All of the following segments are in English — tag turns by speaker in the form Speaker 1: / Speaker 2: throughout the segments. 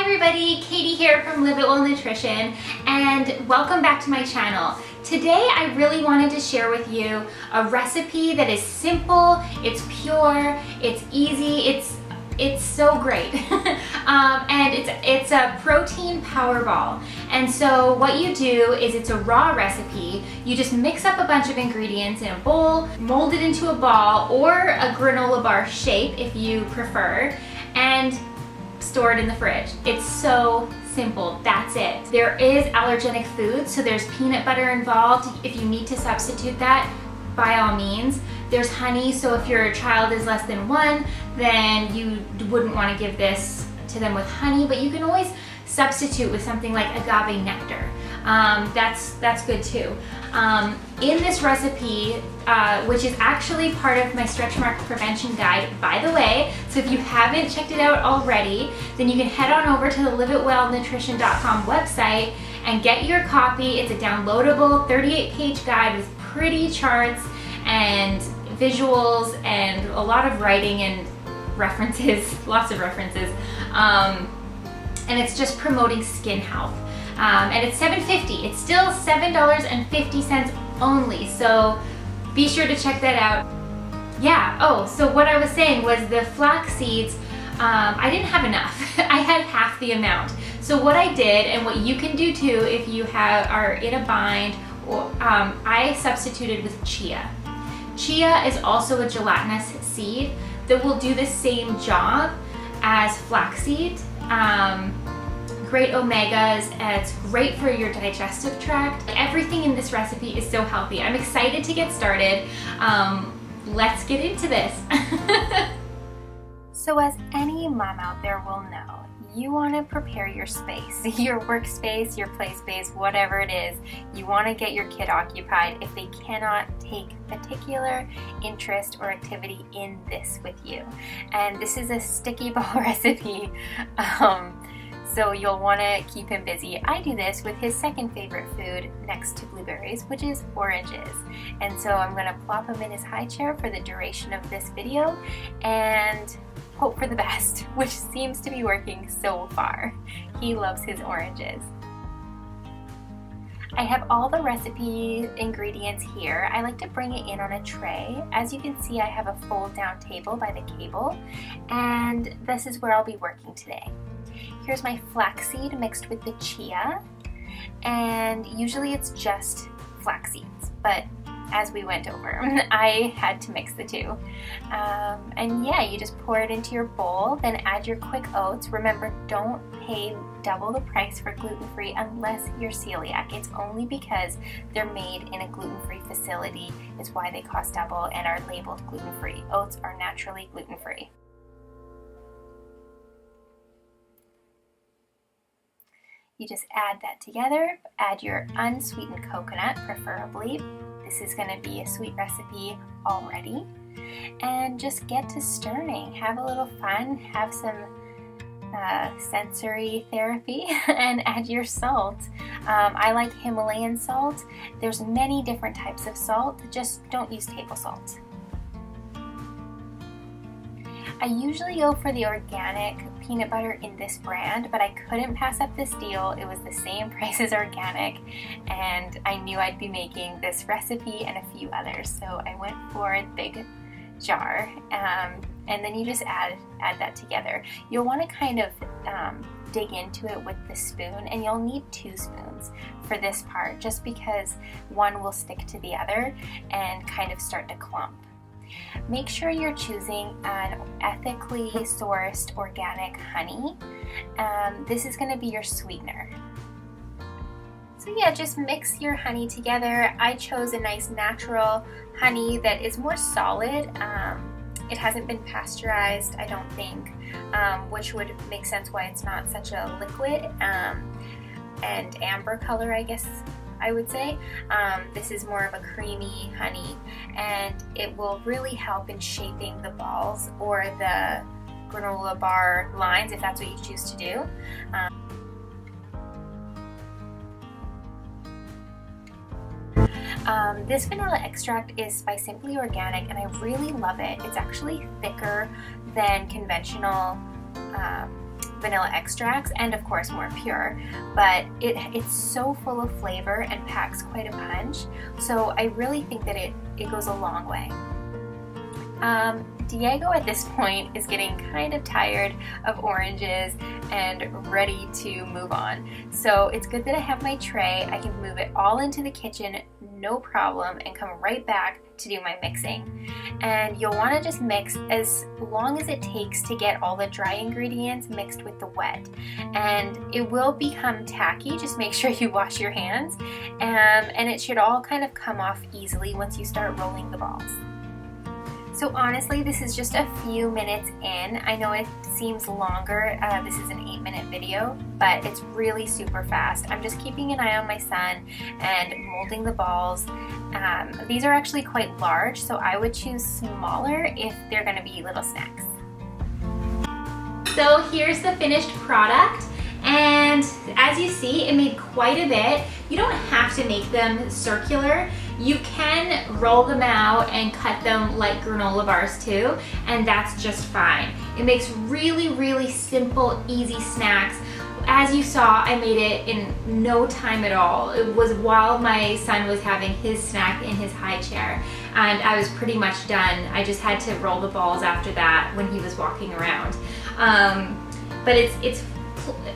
Speaker 1: everybody, Katie here from Live It Well Nutrition, and welcome back to my channel. Today I really wanted to share with you a recipe that is simple, it's pure, it's easy, it's so great. And it's a protein power ball. And so what you do is, it's a raw recipe. You just mix up a bunch of ingredients in a bowl, mold it into a ball or a granola bar shape if you prefer, and store it in the fridge. It's so simple, that's it. There is allergenic food, so there's peanut butter involved. If you need to substitute that, by all means. There's honey, so if your child is less than 1, then you wouldn't want to give this to them with honey, but you can always substitute with something like agave nectar. That's good too. In this recipe, which is actually part of my stretch mark prevention guide, by the way, so if you haven't checked it out already, then you can head on over to the liveitwellnutrition.com website and get your copy. It's a downloadable 38-page guide with pretty charts and visuals and a lot of writing and references, lots of references. And it's just promoting skin health. And it's $7.50. It's still $7.50 only, so be sure to check that out. Yeah, oh, so what I was saying was the flax seeds, I didn't have enough. I had half the amount. So what I did, and what you can do too if you are in a bind, I substituted with chia. Chia is also a gelatinous seed that will do the same job as flaxseed. Great omegas, it's great for your digestive tract. Everything in this recipe is so healthy. I'm excited to get started. Let's get into this. So as any mom out there will know, you want to prepare your space, your workspace, your play space, whatever it is. You want to get your kid occupied if they cannot take particular interest or activity in this with you. And this is a sticky ball recipe. So you'll want to keep him busy. I do this with his second favorite food next to blueberries, which is oranges. And so I'm going to plop him in his high chair for the duration of this video and hope for the best, which seems to be working so far. He loves his oranges. I have all the recipe ingredients here. I like to bring it in on a tray. As you can see, I have a fold down table by the cable, and this is where I'll be working today. Here's my flaxseed mixed with the chia, and usually it's just flax seeds, but as we went over, I had to mix the two. And yeah, you just pour it into your bowl, then add your quick oats. Remember, don't pay double the price for gluten-free unless you're celiac. It's only because they're made in a gluten-free facility is why they cost double and are labeled gluten-free. Oats are naturally gluten-free. You just add that together, add your unsweetened coconut, preferably. This is going to be a sweet recipe already. And just get to stirring. Have a little fun, have some sensory therapy, and add your salt. I like Himalayan salt. There's many different types of salt, just don't use table salt. I usually go for the organic peanut butter in this brand, but I couldn't pass up this deal. It was the same price as organic, and I knew I'd be making this recipe and a few others, so I went for a big jar. And then you just add that together. You'll want to kind of dig into it with the spoon, and you'll need 2 spoons for this part, just because one will stick to the other and kind of start to clump. Make sure you're choosing an ethically sourced organic honey. This is going to be your sweetener. So yeah, just mix your honey together. I chose a nice natural honey that is more solid. It hasn't been pasteurized, I don't think, which would make sense why it's not such a liquid and amber color, I guess I would say. This is more of a creamy honey, and it will really help in shaping the balls or the granola bar lines if that's what you choose to do. This vanilla extract is by Simply Organic, and I really love it. It's actually thicker than conventional vanilla extracts and of course more pure, but it's so full of flavor and packs quite a punch, so I really think that it goes a long way. Diego at this point is getting kind of tired of oranges and ready to move on. So it's good that I have my tray. I can move it all into the kitchen, no problem, and come right back to do my mixing. And you'll want to just mix as long as it takes to get all the dry ingredients mixed with the wet. And it will become tacky, just make sure you wash your hands. And it should all kind of come off easily once you start rolling the balls. So honestly, this is just a few minutes in. I know it seems longer. This is an 8-minute video, but it's really super fast. I'm just keeping an eye on my son and molding the balls. These are actually quite large, so I would choose smaller if they're gonna be little snacks. So here's the finished product. And as you see, it made quite a bit. You don't have to make them circular. You can roll them out and cut them like granola bars too, and that's just fine. It makes really, really simple, easy snacks. As you saw, I made it in no time at all. It was while my son was having his snack in his high chair, and I was pretty much done. I just had to roll the balls after that when he was walking around. But it's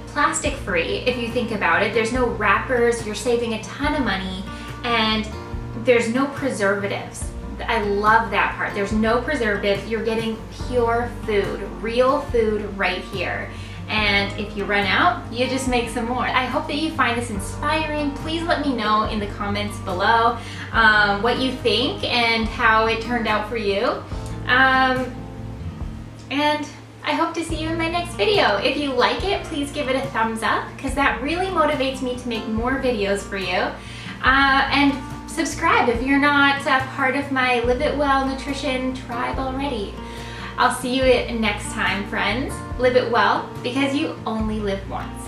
Speaker 1: plastic free if you think about it. There's no wrappers, you're saving a ton of money, and there's no preservatives. I love that part. There's no preservatives. You're getting pure food, real food right here. And if you run out, you just make some more. I hope that you find this inspiring. Please let me know in the comments below what you think and how it turned out for you. And I hope to see you in my next video. If you like it, please give it a thumbs up, because that really motivates me to make more videos for you. And subscribe if you're not part of my Live It Well Nutrition tribe already. I'll see you next time, friends. Live it well, because you only live once.